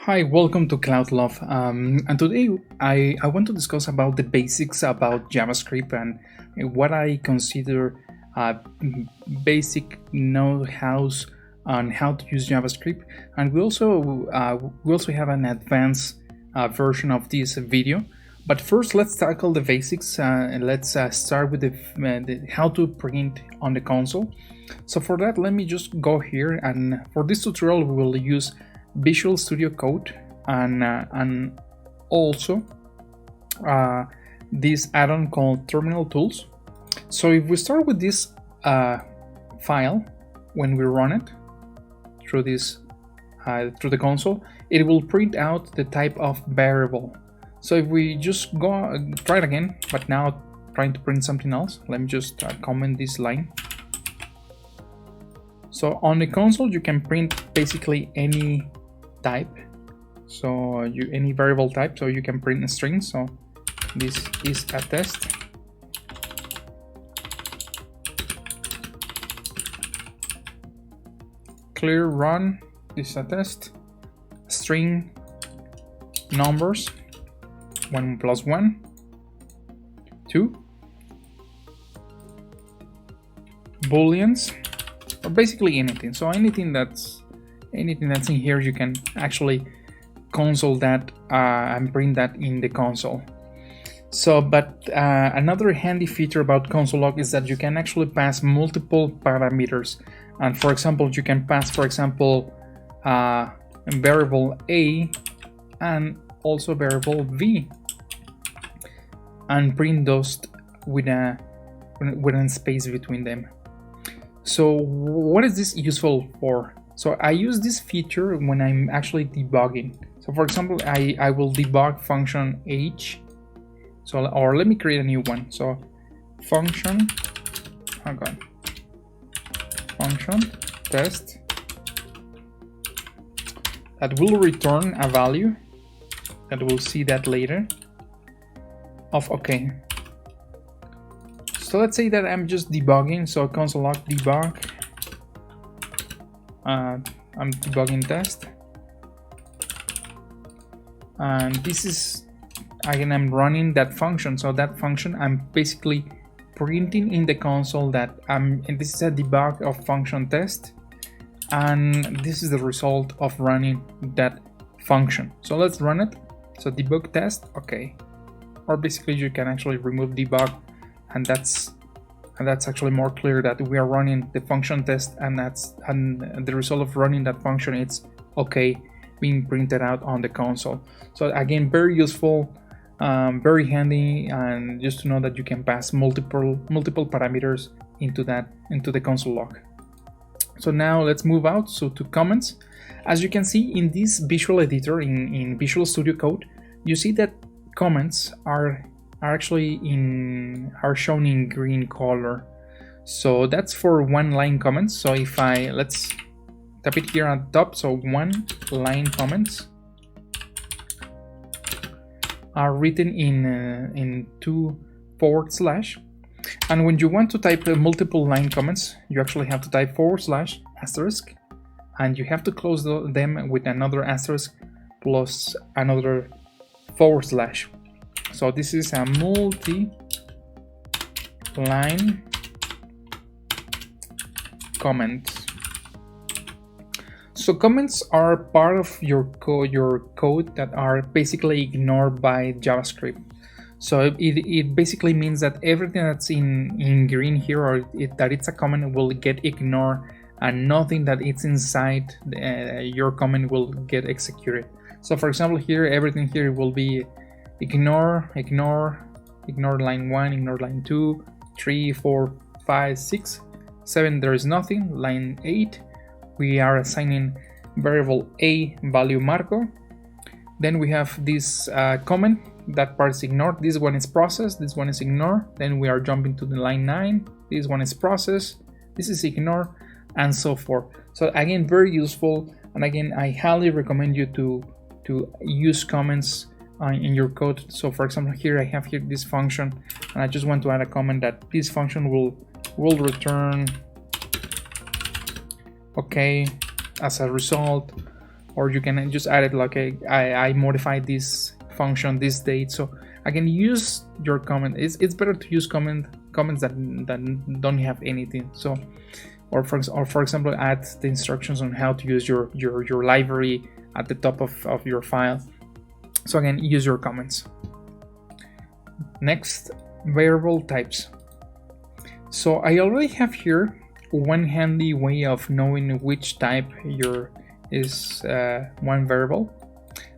Hi, welcome to Cloud Love. And today I want to discuss about the basics about JavaScript and what I consider basic know-hows on how to use JavaScript. And we also have an advanced version of this video. But first, let's tackle the basics and let's start with the how to print on the console. So for that, let me just go here, and for this tutorial we will use Visual Studio Code and also this add-on called Terminal Tools. So if we start with this file, when we run it through this through the console, it will print out the type of variable. So if we just go try it again, but now trying to print something else, let me just comment this line. So on the console you can print basically any type, so any variable type, so you can print a string. So this is a test. Clear run, this is a test. String numbers 1 + 1, 2 booleans, or basically anything. So anything that's in here, you can actually console that and print that in the console. So but another handy feature about console.log is that you can actually pass multiple parameters, and for example you can pass, for example, variable a and also variable v, and print those with a space between them. So what is this useful for? So I use this feature when I'm actually debugging. So for example, I will debug function h. So, or let me create a new one. So function test that will return a value, that we'll see that later, of okay. So let's say that I'm just debugging, so console.log debug, I'm debugging test, and this is, again, I'm running that function. So that function, I'm basically printing in the console that and this is a debug of function test, and this is the result of running that function. So let's run it. So debug test, okay, or basically you can actually remove debug, and that's actually more clear that we are running the function test, and the result of running that function, it's okay, being printed out on the console. So again, very useful, very handy, and just to know that you can pass multiple parameters into the console log. So now let's move out to comments. As you can see in this visual editor in Visual Studio Code, you see that comments are actually shown in green color. So that's for one line comments. So if let's tap it here at the top, so one line comments are written in 2//, and when you want to type multiple line comments, you actually have to type /**, and you have to close them with another asterisk plus another /. So this is a multi-line comment. So comments are part of your code that are basically ignored by JavaScript. So it basically means that everything that's in green here, or that it's a comment, will get ignored, and nothing that it's inside your comment will get executed. So for example, here, everything here will be ignore line 1, ignore line 2, 3, 4, 5, 6, 7, there is nothing. Line 8, we are assigning variable a value Marco. Then we have this comment, that part is ignored. This one is processed, this one is ignored. Then we are jumping to the line 9, this one is processed, this is ignored, and so forth. So again, very useful, and again, I highly recommend you to use comments in your code. So for example, here I have this function, and I just want to add a comment that this function will return okay as a result or you can just add it like I modified this function this date. So I can use your comment. It's better to use comments that don't have anything. So or for example, add the instructions on how to use your library at the top of your file. So again, use your comments. Next, variable types. So I already have here one handy way of knowing which type is one variable,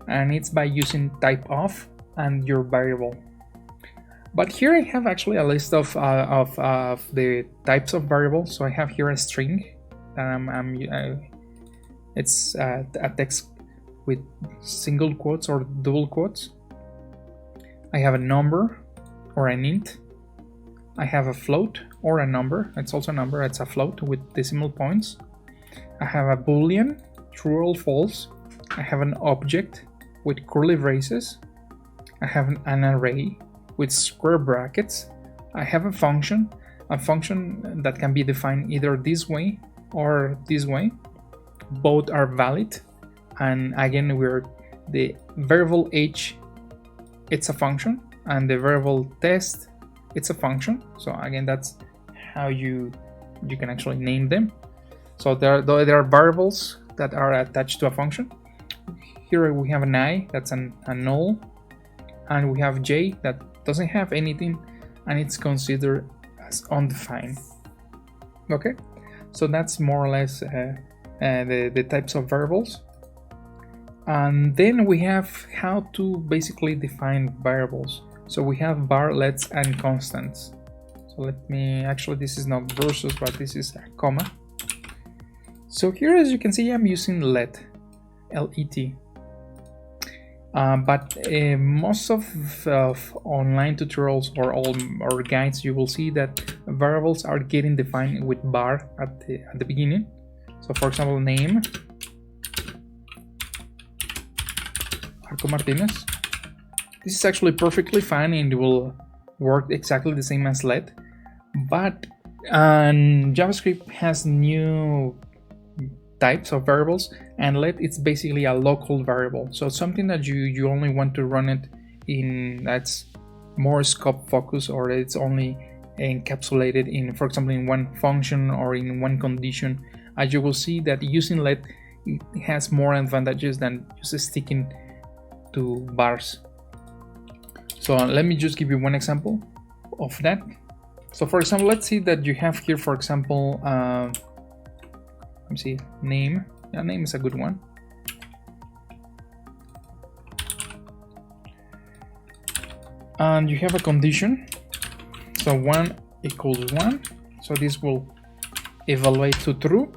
and it's by using type of and your variable. But here I have actually a list of the types of variables. So I have here a string that it's a text with single quotes or double quotes. I have a number or an int. I have a float or a number. It's also a number. It's a float with decimal points. I have a boolean, true or false. I have an object with curly braces. I have an array with square brackets. I have a function that can be defined either this way or this way. Both are valid. And again, the variable age, it's a function, and the variable test, it's a function. So again, that's how you can actually name them. So there are variables that are attached to a function. Here we have an I, that's a null, and we have J that doesn't have anything, and it's considered as undefined. Okay, so that's more or less the types of variables. And then we have how to basically define variables. So we have var, lets, and constants. So let me, actually this is not versus, but this is a comma. So here, as you can see, I'm using let, L-E-T. But most of online tutorials or guides, you will see that variables are getting defined with var at the beginning. So for example, name, Marco Martinez. This is actually perfectly fine and it will work exactly the same as let. But JavaScript has new types of variables, and let it's basically a local variable. So it's something that you only want to run it in, that's more scope focus, or it's only encapsulated in, for example, in one function or in one condition. As you will see that using let has more advantages than just sticking to vars. So let me just give you one example of that. So for example, let's see that you have here, for example, let me see, name. Yeah, name is a good one. And you have a condition. So 1 equals 1. So this will evaluate to true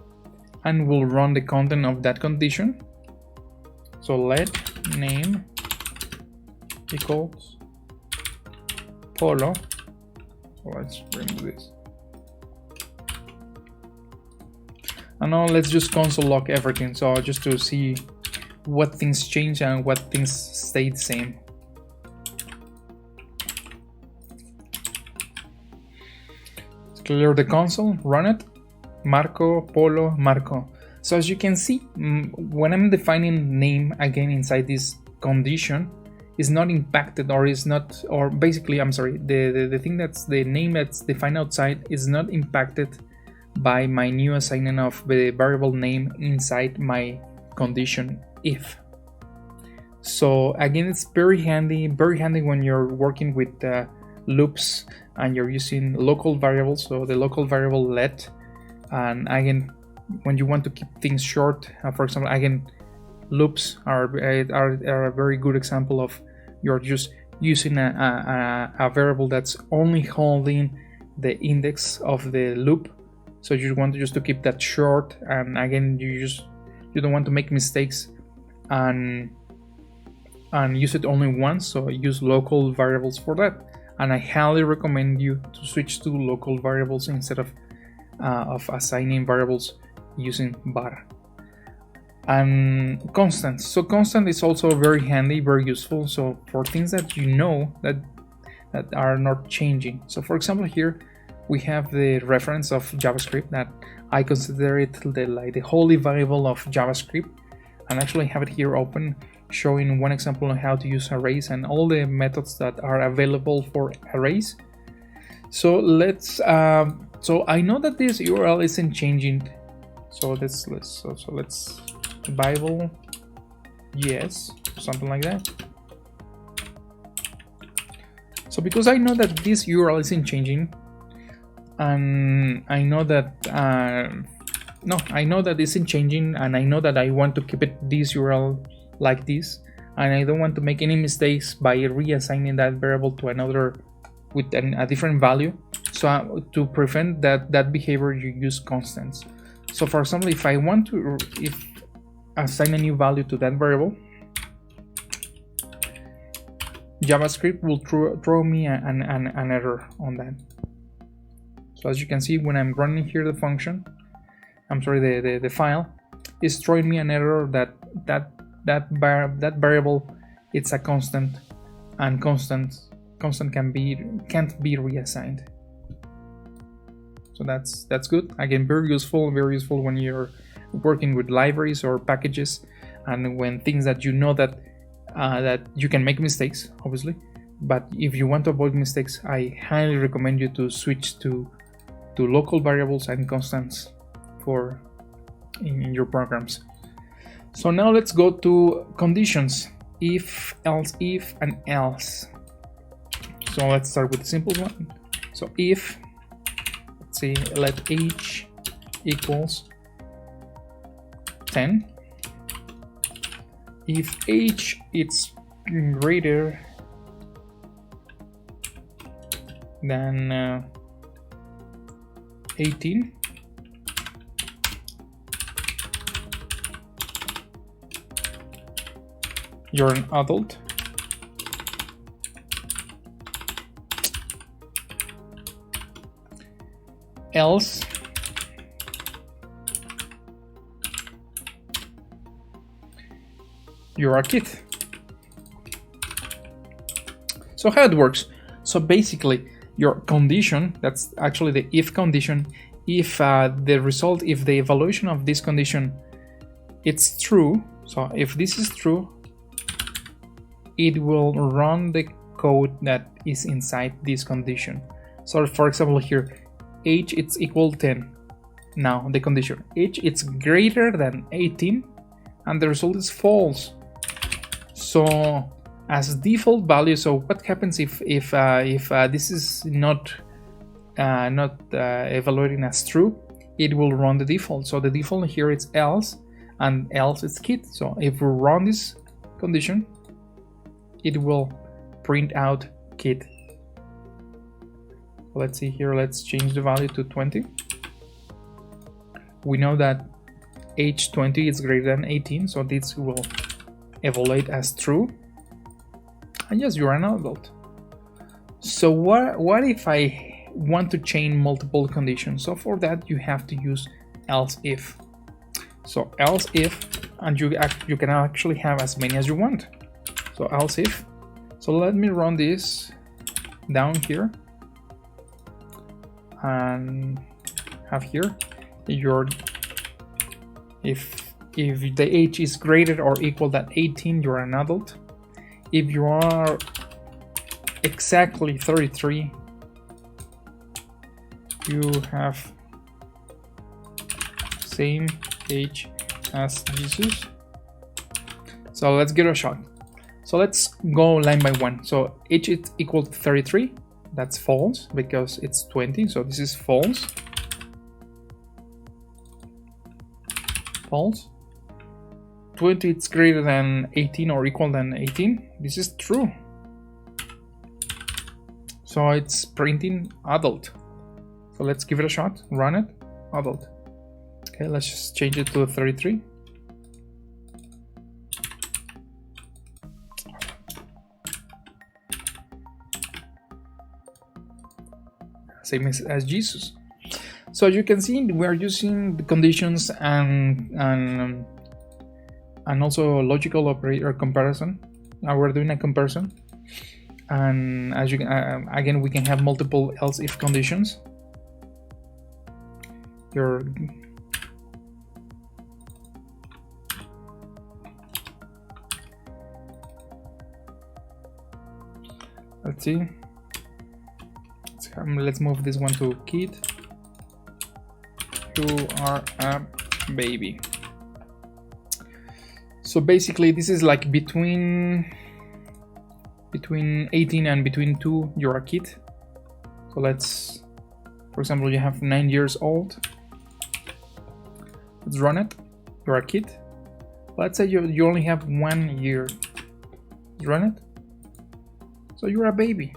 and will run the content of that condition. So let name equals polo. So let's remove this. And now let's just console.log everything, so just to see what things change and what things stay the same. Let's clear the console, run it, Marco, Polo, Marco. So as you can see, when I'm defining name again inside this condition, is not impacted, or is not, or basically, I'm sorry, the thing that's the name that's defined outside is not impacted by my new assignment of the variable name inside my condition if. So again, it's very handy when you're working with loops and you're using local variables. So the local variable let, and again, when you want to keep things short, for example, again, loops are a very good example of you're just using a variable that's only holding the index of the loop. So you want to just to keep that short, and again, you don't want to make mistakes and use it only once. So use local variables for that. And I highly recommend you to switch to local variables instead of assigning variables using var. And constant. So constant is also very handy, very useful. So for things that you know that are not changing. So for example, here we have the reference of JavaScript that I consider it the holy Bible of JavaScript. and actually have it here open, showing one example on how to use arrays and all the methods that are available for arrays. So let's so I know that this URL isn't changing, so let's Bible, yes, something like that. So because I know that this URL isn't changing, and I know that I know that isn't changing, and I know that I want to keep it this URL like this, and I don't want to make any mistakes by reassigning that variable to another with a different value. So to prevent that behavior, you use constants. So for example, if I want to assign a new value to that variable, JavaScript will throw me an error on that. So as you can see, when I'm running here the function, I'm sorry, the file is throwing me an error that variable, it's a constant, and constant can't be reassigned. So that's good. Again, very useful when you're working with libraries or packages, and when things that you know that you can make mistakes, obviously, but if you want to avoid mistakes, I highly recommend you to switch to local variables and constants in your programs. So now let's go to conditions: if, else if, and else. So let's start with the simple one. So if, let's say, let age equals 10. If age is greater than 18, you're an adult. Else you're a kid. So how it works? So basically, your condition, that's actually the if condition, if the evaluation of this condition, it's true. So if this is true, it will run the code that is inside this condition. So for example here, age it's equal 10. Now the condition, age it's greater than 18, and the result is false. So as default value, so what happens if this is not evaluating as true? It will run the default. So the default here is else, and else is kid. So if we run this condition, it will print out kid. Let's see here, let's change the value to 20. We know that age 20 is greater than 18, so this will evaluate as true. And yes, you're an adult. So what if I want to chain multiple conditions? So for that, you have to use else if. So else if, and you can actually have as many as you want. So else if. So let me run this down here and have here if the age is greater or equal than 18, you're an adult. If you are exactly 33, you have same age as Jesus. So let's give it a shot. So let's go line by one. So age is equal to 33. That's false because it's 20. So this is false. False. 20 it's greater than 18 or equal than 18. This is true. So it's printing adult. So let's give it a shot. Run it. Adult. Okay, let's just change it to 33. Same as Jesus. So you can see we are using the conditions and also logical operator comparison. Now we're doing a comparison, and as you can again, we can have multiple else if conditions. Let's see. Let's move this one to kid. You are a baby. So basically this is like between 18 and between 2 you're a kid. So let's, for example, you have 9 years old. Let's run it. You're a kid. Let's say you only have 1 year. Run it. So you're a baby.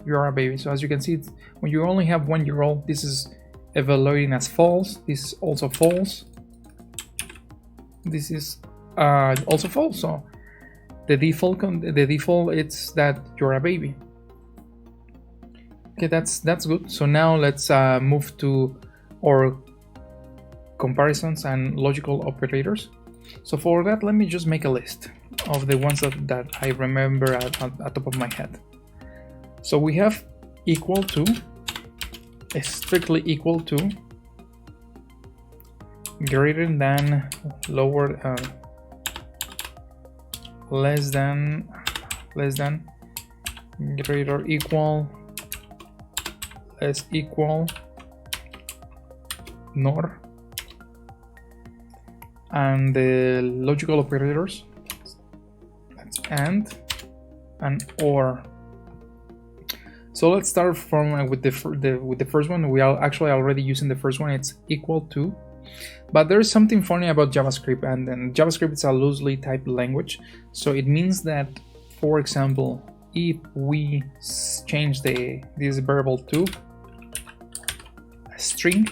You're a baby. So as you can see, when you only have 1 year old, this is evaluating as false. This is also false. This is also false. So the default it's that you're a baby. Okay, that's good. So now let's move to our comparisons and logical operators. So for that, let me just make a list of the ones that I remember at top of my head. So we have equal to, strictly equal to, greater than, lower, less than, greater, equal, less equal, nor, and the logical operators, that's and or. So let's start from with the first one. We are actually already using the first one. It's equal to, but there's something funny about JavaScript, and then JavaScript is a loosely typed language. So it means that, for example, if we change this variable to a string,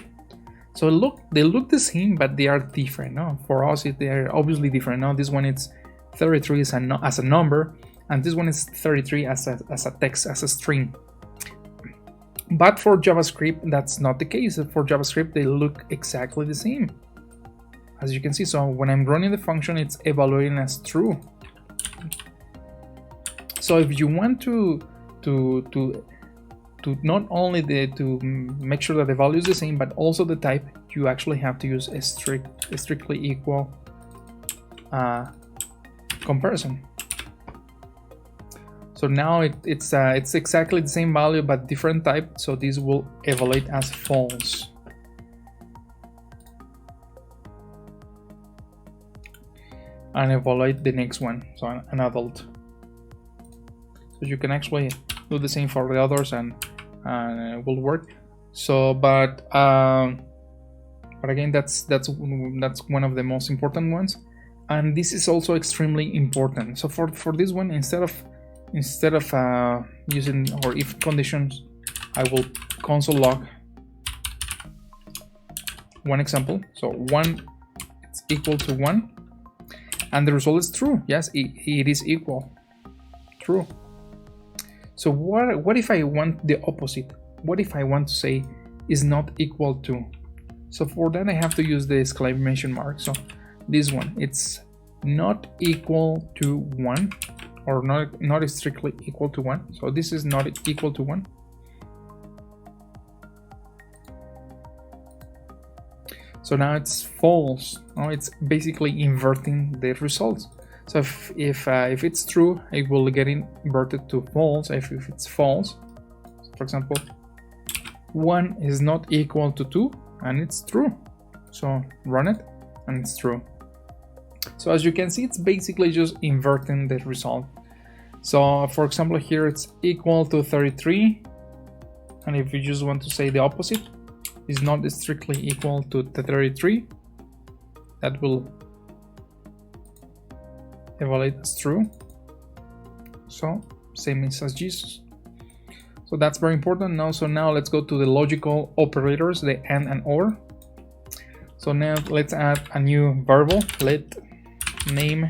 so they look the same, but they are different. No, for us they are obviously different. Now this one it's 33 as a number, and this one is 33 as a text, as a string. But for JavaScript, that's not the case. For JavaScript, they look exactly the same, as you can see. So when I'm running the function, it's evaluating as true. So if you want to not only to make sure that the value is the same, but also the type, you actually have to use a strictly equal comparison. So now it's exactly the same value but different type, so this will evaluate as false. And evaluate the next one, so an adult. So you can actually do the same for the others, and it will work. So, but again, that's one of the most important ones, and this is also extremely important. So for this one, instead of using our if conditions, I will console.log one example. So 1 it's equal to 1, and the result is true. Yes, it is equal, true. So what if I want the opposite? What if I want to say is not equal to? So for that I have to use the exclamation mark. So this one, it's not equal to 1, or not strictly equal to 1. So this is not equal to 1. So now it's false. Now it's basically inverting the results. So if it's true, it will get inverted to false. If it's false, for example, 1 is not equal to 2, and it's true. So run it, and it's true. So as you can see, it's basically just inverting the result. So for example, here it's equal to 33, and if you just want to say the opposite, is not strictly equal to 33, that will evaluate as true. So same as Jesus. So that's very important now. So now let's go to the logical operators, the and or. So now let's add a new variable. Let name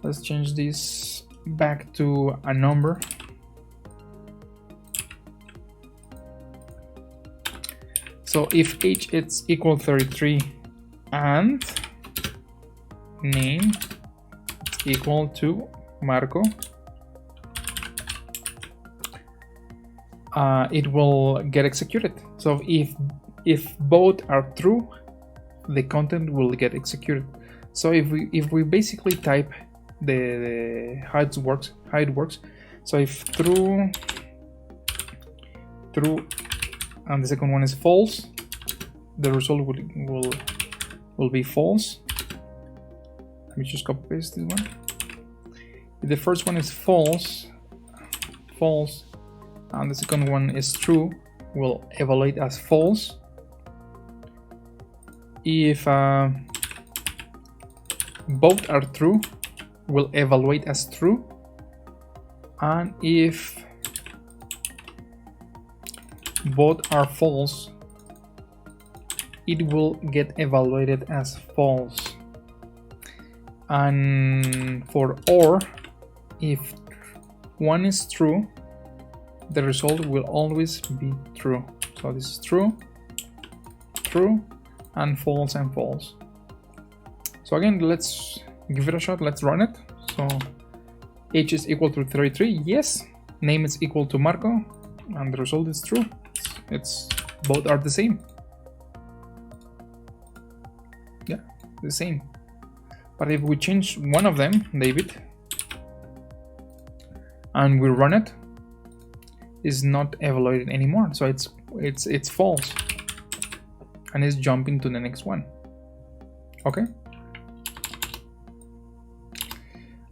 let's change this back to a number. So if age is equal 33 and name is equal to Marco, it will get executed. So if both are true, the content will get executed. So if we basically type the how it works, so if true, and the second one is false, the result will be false. Let me just copy paste this one. If the first one is false, and the second one is true, will evaluate as false. If both are true, will evaluate as true, and if both are false, it will get evaluated as false. And for OR, if one is true, the result will always be true. So this is true, and false and false. So again, let's give it a shot. Let's run it. So age is equal to 33. Yes. Name is equal to Marco, and the result is true. It's both are the same. Yeah, the same. But if we change one of them, David, and we run it, is not evaluated anymore. So it's false, and it's jumping to the next one. Okay.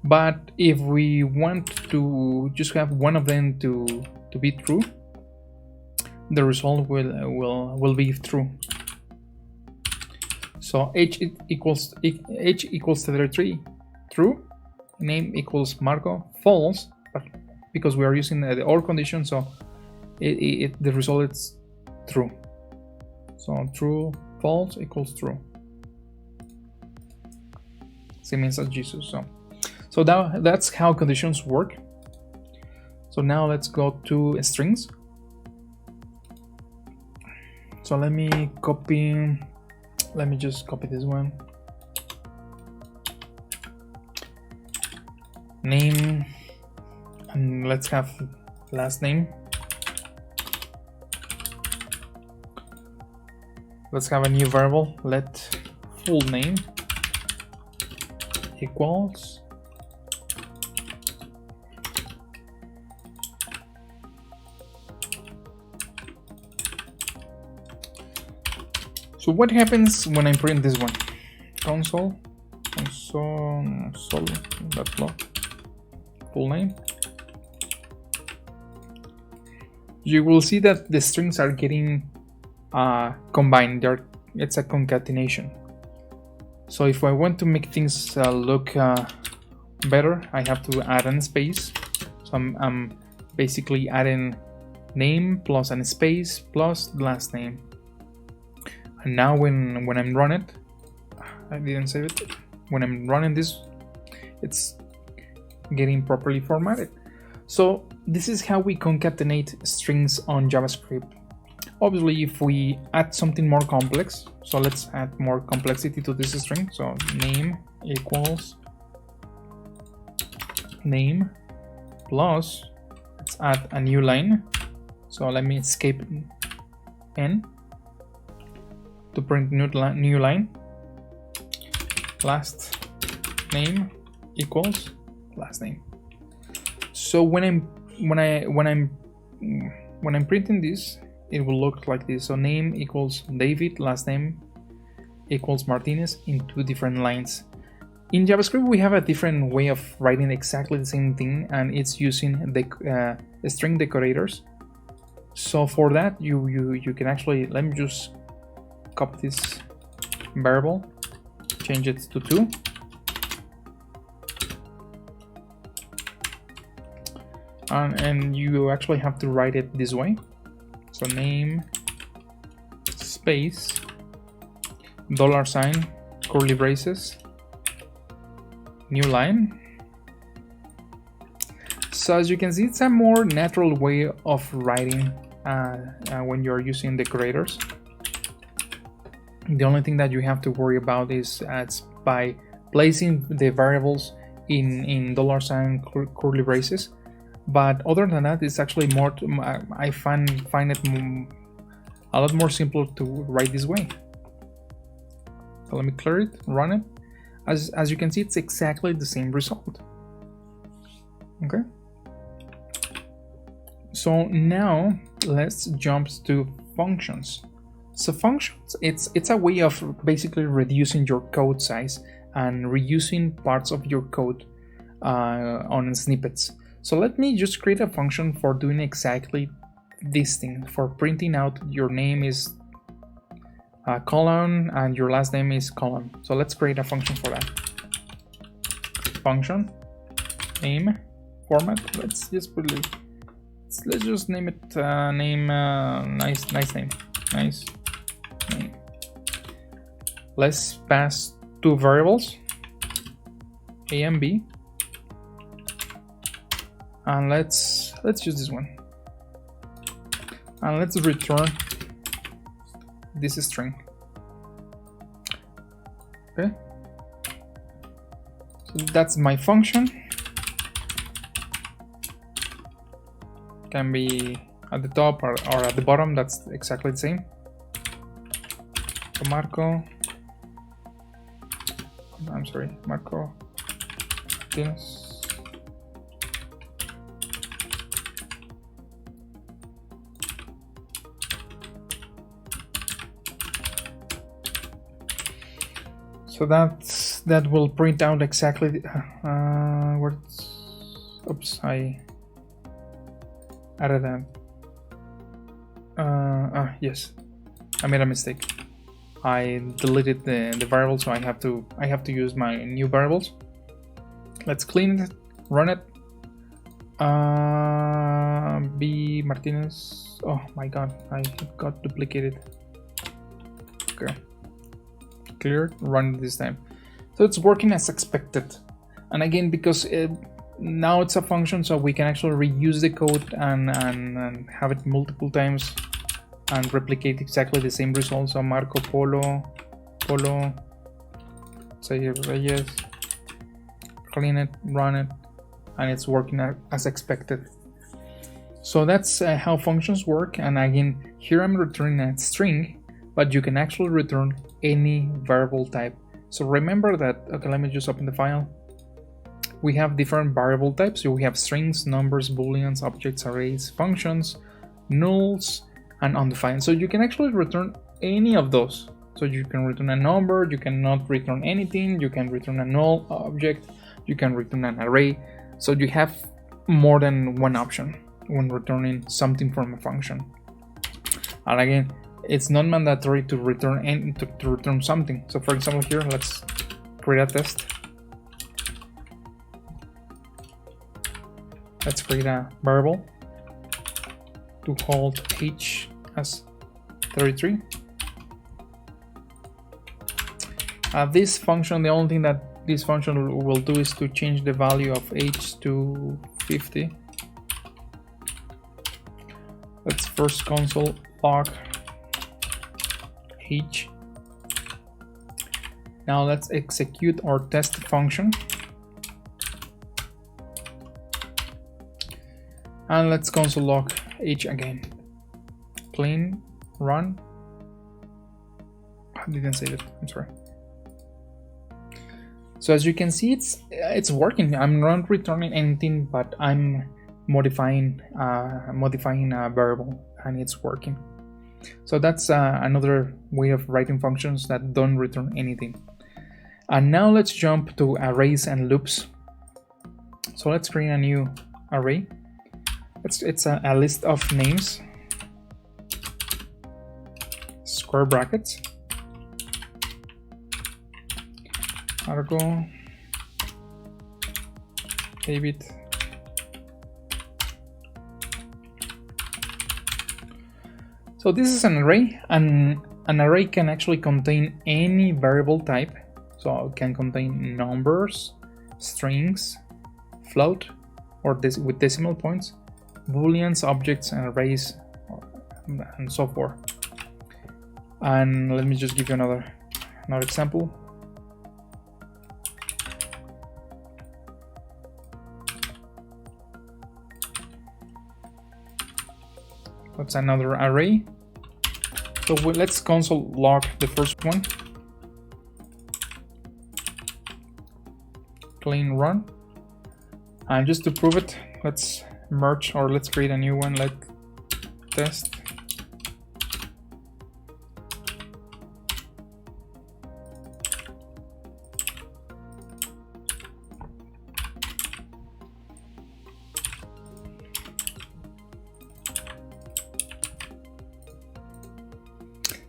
But if we want to just have one of them to be true, the result will be true. So age equals 33, true. Name equals Marco, false. But because we are using the OR condition, so the result is true. So true, false equals true. Same as Jesus. So that's how conditions work. So now let's go to strings. So let me just copy this one. Name, and let's have last name. Let's have a new variable. Let full name equals so what happens when I print this one? console.log full name. You will see that the strings are getting combined. It's a concatenation. So if I want to make things look better, I have to add a space. So I'm basically adding name plus a space plus last name. And now when I'm run it, I didn't save it. When I'm running this, it's getting properly formatted. So this is how we concatenate strings on JavaScript. Obviously, if we add something more complex, so let's add more complexity to this string. So name equals name plus, let's add a new line. So let me escape n to print new line. Last name equals last name. So when I'm printing this, it will look like this. So name equals David, last name equals Martinez in two different lines. In JavaScript, we have a different way of writing exactly the same thing, and it's using the string decorators. So for that, you can actually, let me just copy this variable, change it to 2. And you actually have to write it this way. So name space $, curly braces, new line. So as you can see, it's a more natural way of writing when you're using decorators. The only thing that you have to worry about is by placing the variables in $, curly braces. But other than that, it's actually more. I find it a lot more simple to write this way. So let me clear it, run it, As you can see, it's exactly the same result. Okay. So now let's jump to functions. So functions, it's a way of basically reducing your code size and reusing parts of your code on snippets. So let me just create a function for doing exactly this thing, for printing out your name is colon and your last name is colon. So let's create a function for that. Function name format. Let's just put it. Let's just name it nice name. Let's pass two variables, a and b, and let's use this one, and let's return this string. Okay, so that's my function. Can be at the top or at the bottom, that's exactly the same. So Marco Martinez. So that will print out exactly oops, I added that. Yes, I made a mistake. I deleted the variable, so I have to use my new variables. Let's clean it, run it. B Martinez. Oh my god, I got duplicated. Okay, cleared. Run it this time. So it's working as expected. And again, because now it's a function, so we can actually reuse the code and have it multiple times and replicate exactly the same result. So Marco Polo, say Reyes, clean it, run it, and it's working as expected. So that's how functions work. And again, here I'm returning a string, but you can actually return any variable type. So remember that. Okay, let me just open the file. We have different variable types. So we have strings, numbers, booleans, objects, arrays, functions, nulls, and undefined. So you can actually return any of those. So you can return a number, you cannot return anything, you can return a null object, you can return an array. So you have more than one option when returning something from a function. And again, it's not mandatory to return to return something. So for example, here let's create a test. Let's create a variable to hold h as 33. This function, the only thing that this function will do is to change the value of h to 50. Let's first console.log h. Now let's execute our test function. And let's console.log h again. Clean, run. I didn't say that, I'm sorry. So as you can see, it's working. I'm not returning anything, but I'm modifying a variable, and it's working. So that's another way of writing functions that don't return anything. And now let's jump to arrays and loops. So let's create a new array. It's a list of names, square brackets, Argo, David, so this is an array, and an array can actually contain any variable type. So it can contain numbers, strings, float, or this with decimal points, booleans, objects, and arrays, and so forth. And let me just give you another example. That's another array. So let's console.log the first one. clean run. And just to prove it, let's merge, or let's create a new one, like test.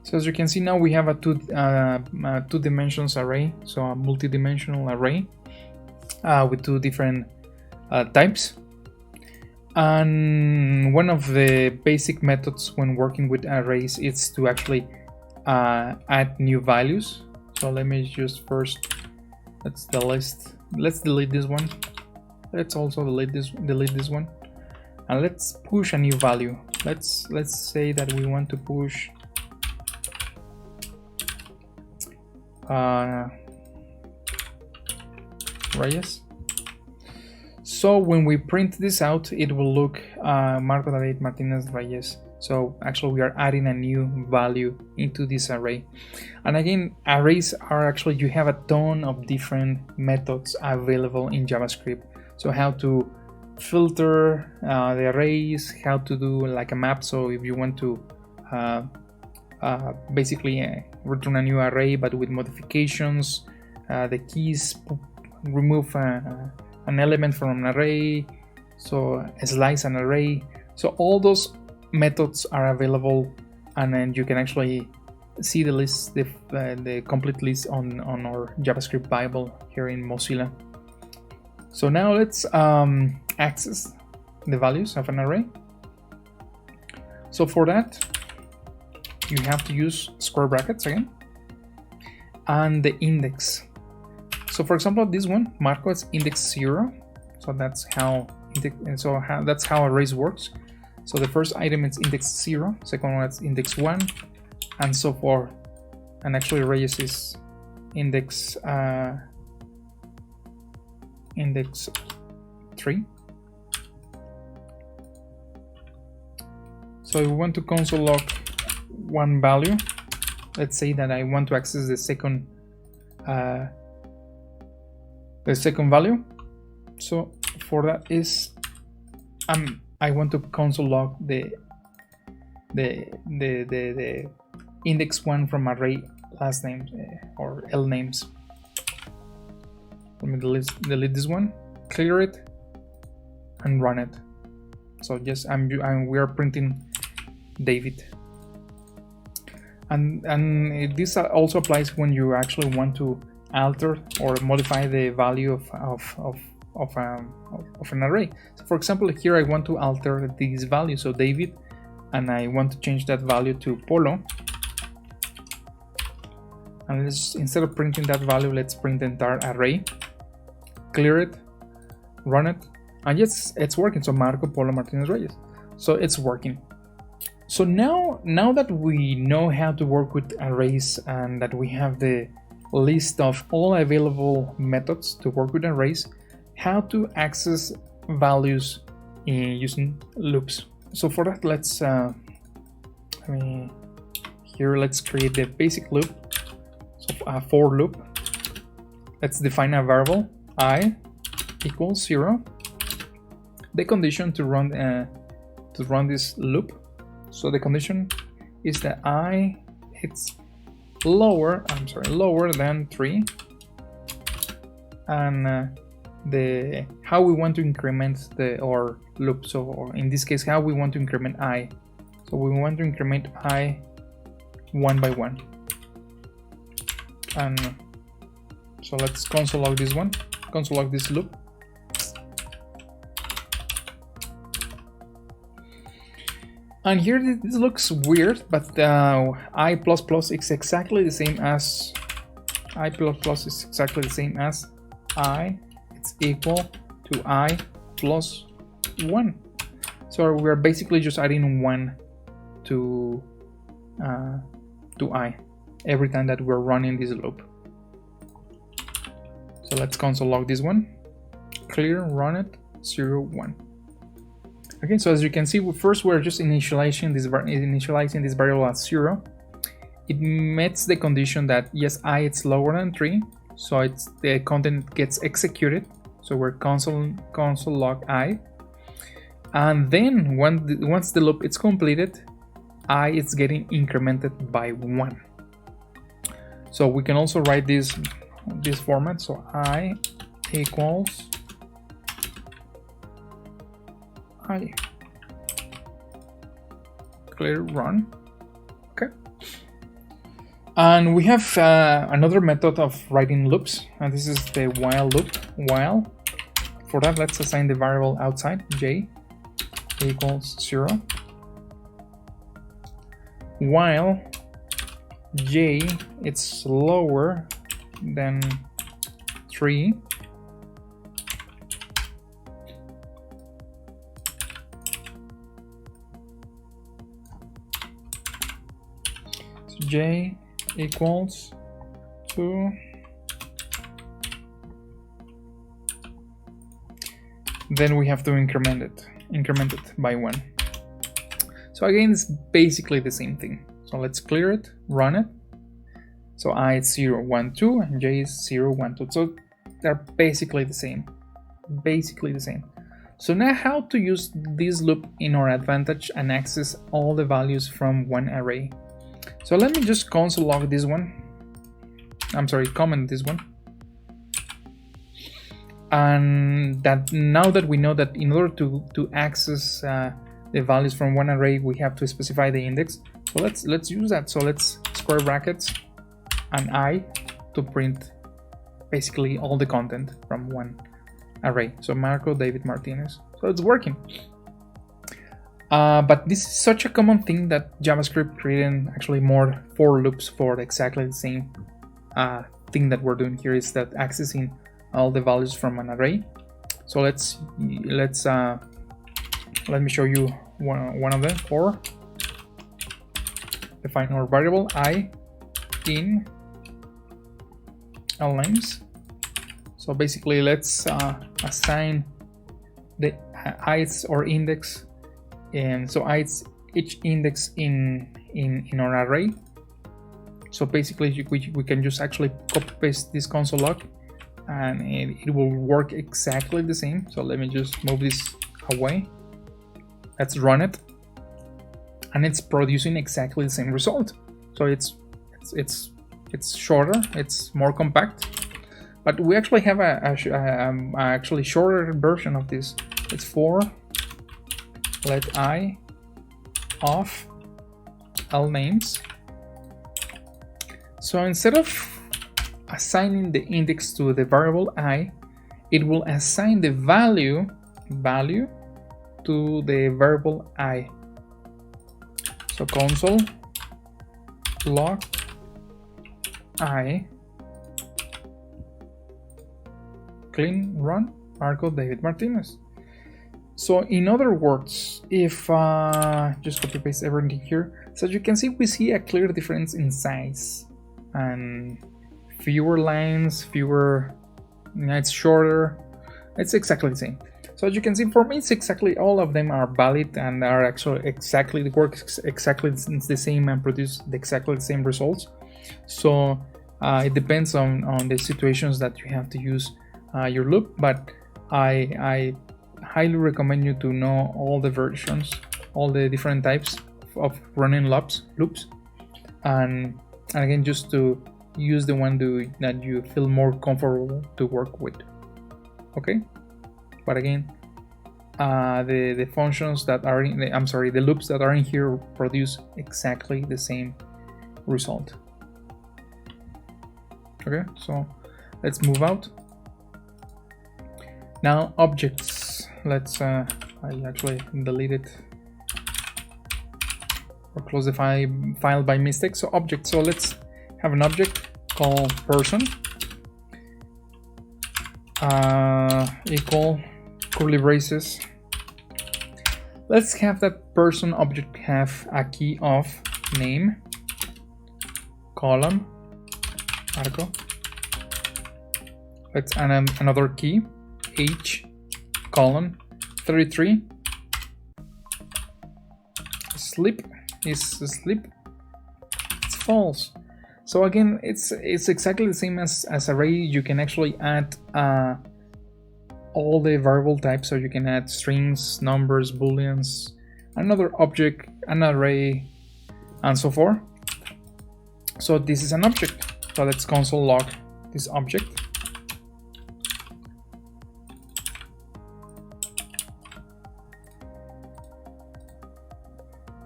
So as you can see, now we have a two dimensions array, so a multi-dimensional array with two different types. And one of the basic methods when working with arrays is to actually add new values. So let me just first, let's delete this one. Let's also delete this one, and let's push a new value. Let's say that we want to push Reyes. So when we print this out, it will look Marco David Martinez Reyes. So actually we are adding a new value into this array. And again, arrays are actually, you have a ton of different methods available in JavaScript. So how to filter the arrays, how to do like a map. So if you want to basically return a new array but with modifications, the keys, remove an element from an array, so slice an array. So all those methods are available, and then you can actually see the list, the complete list on our JavaScript Bible here in Mozilla. So now let's access the values of an array. So for that, you have to use square brackets again and the index. So for example, this one, Marco, is index 0. So that's how that's how arrays works. So the first item is index 0, second one is index 1, and so forth. And actually Reyes is index 3. So if we want to console log one value, let's say that I want to access the second value. So for that is I want to console log the index 1 from array last names or L names. Let me delete this one, clear it, and run it. So just we are printing David. And this also applies when you actually want to alter or modify the value of an array. So for example, here I want to alter this value, so David, and I want to change that value to Polo. And instead of printing that value, let's print the entire array, clear it, run it, and yes, it's working. So Marco Polo Martinez Reyes. So it's working. So now that we know how to work with arrays and that we have the list of all available methods to work with arrays, how to access values using loops. So for that, let's let's create the basic loop. So a for loop. Let's define a variable I equals 0. The condition to run this loop. So the condition is that I it's lower than 3, and the how we want to increment our loop. So or in this case, how we want to increment I. So we want to increment I 1 by 1. And so let's console log this one, console log this loop. And here this looks weird, but I++ is exactly the same as I++ is exactly the same as I. It's equal to I plus 1. So we're basically just adding 1 to I every time that we're running this loop. So let's console log this one, clear, run it, 0, 1. Okay, so as you can see, first we're just initializing this variable as 0. It meets the condition that yes, I it's lower than 3, so it's the content gets executed. So we're console.log I, and then once the loop is completed, I is getting incremented by 1. So we can also write this format. So I equals I clear run. Okay. And we have another method of writing loops, and this is the while loop. While, for that, let's assign the variable outside, j equals 0. While j it's lower than 3, so j equals 2, then we have to increment it by 1. So again, it's basically the same thing. So let's clear it, run it. So I is 0, 1, 2, and j is 0, 1, 2. So they're basically the same. So now how to use this loop in our advantage and access all the values from one array. So let me just console log this one. Comment this one. And that now that we know that in order to access the values from one array, we have to specify the index. So let's use that. So let's square brackets and I to print basically all the content from one array. So Marco David Martinez. So it's working. But this is such a common thing that JavaScript created actually more for loops for exactly the same thing that we're doing here, is that accessing all the values from an array. So let me show you one of them. For define our variable I in names. So basically let's assign the i's or index, and so i's each index in our array. So basically we can just actually copy paste this console log and it will work exactly the same. So let me just move this away. Let's run it, and it's producing exactly the same result. So it's shorter, it's more compact, but we actually have a actually shorter version of this. It's for let I of names. So instead of assigning the index to the variable I, it will assign the value to the variable I. So console.log I clean run Marco David Martinez. So in other words, if just copy paste everything here, so you can see we see a clear difference in size and fewer lines, it's shorter, it's exactly the same. So as you can see, for me, it's exactly all of them are valid and are actually exactly the work exactly the same and produce exactly the same results. So it depends on the situations that you have to use your loop, but I highly recommend you to know all the versions, all the different types of running loops, and again, just to use the one that you feel more comfortable to work with. Okay, but again, the functions that are in the loops that are in here produce exactly the same result. Okay, so let's move out. Now objects. Let's I actually delete it or close the file by mistake. So object. So let's have an object called person equal curly braces. Let's have that person object have a key of name column Marco. Let's add another key h column 33. Sleep is sleep. It's false. So again, it's exactly the same as array. You can actually add all the variable types, so you can add strings, numbers, booleans, another object, an array, and so forth. So this is an object, so let's console.log this object.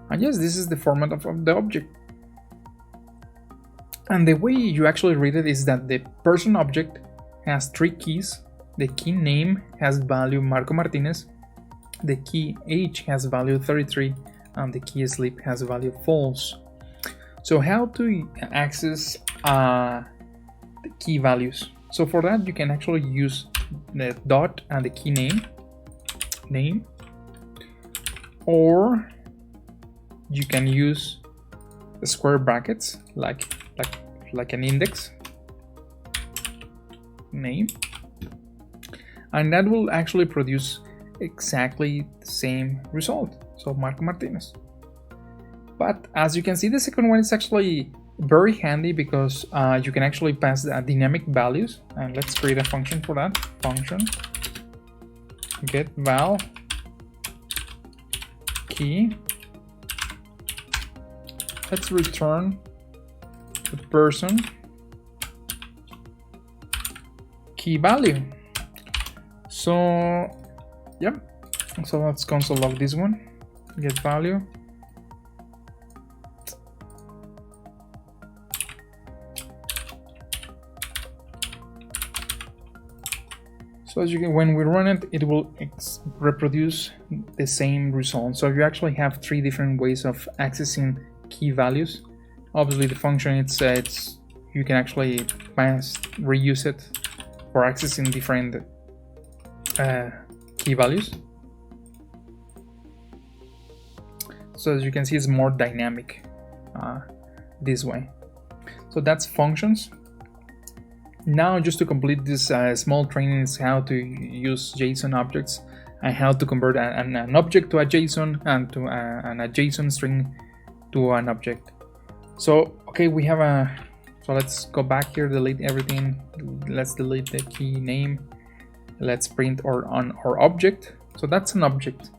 And yes, this is the format of the object. And the way you actually read it is that the person object has 3 keys. The key name has value Marco Martinez, the key age has value 33, and the key sleep has value false. So how to access the key values? So for that, you can actually use the dot and the key name, or you can use the square brackets like an index name, and that will actually produce exactly the same result. So Marco Martinez. But as you can see, the second one is actually very handy because you can actually pass the dynamic values, and let's create a function for that. Function get val key. Let's return the person key value. So yep, so let's console log this one, get value. So as you can, when we run it, it will reproduce the same result. So you actually have 3 different ways of accessing key values. Obviously the function it's you can actually reuse it for accessing different key values. So as you can see, it's more dynamic this way. So that's functions. Now just to complete this small training is how to use JSON objects and how to convert an object to a JSON and to a JSON string to an object. So okay, we have so let's go back here, delete everything. Let's delete the key name. Let's print on our object. So that's an object.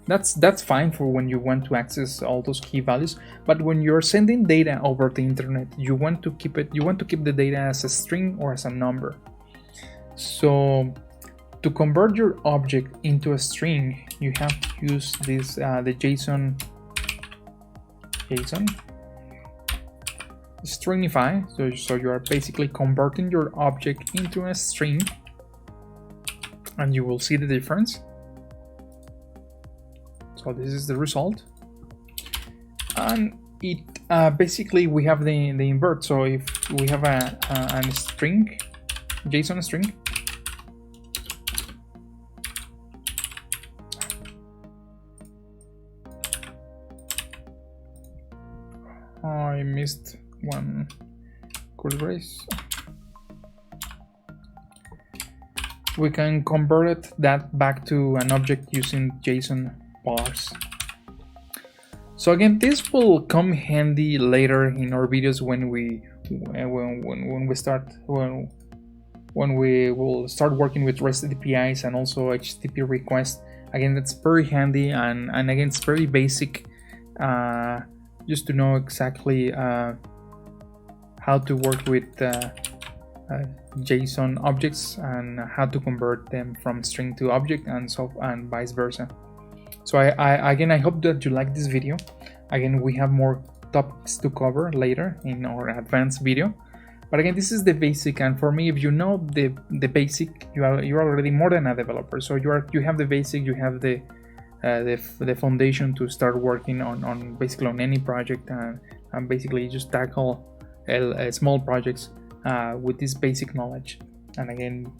That's fine for when you want to access all those key values, but when you're sending data over the internet, you want to keep the data as a string or as a number. So to convert your object into a string, you have to use this the JSON.stringify. So you are basically converting your object into a string, and you will see the difference. So this is the result, and it basically we have the invert. So if we have a string, JSON string, I missed one curly brace. We can convert that back to an object using JSON.parse. So again, this will come handy later in our videos when we will start working with REST APIs and also HTTP requests. Again, that's very handy, and again, it's very basic, just to know exactly how to work with JSON objects and how to convert them from string to object and vice versa. So I hope that you like this video. Again, we have more topics to cover later in our advanced video, but again, this is the basic, and for me, if you know the basic, you're already more than a developer. So you have the basic, you have the foundation to start working on basically on any project, and basically just tackle small projects with this basic knowledge. And again,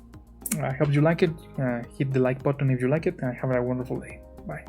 I hope you like it. Hit the like button if you like it, and have a wonderful day. Bye.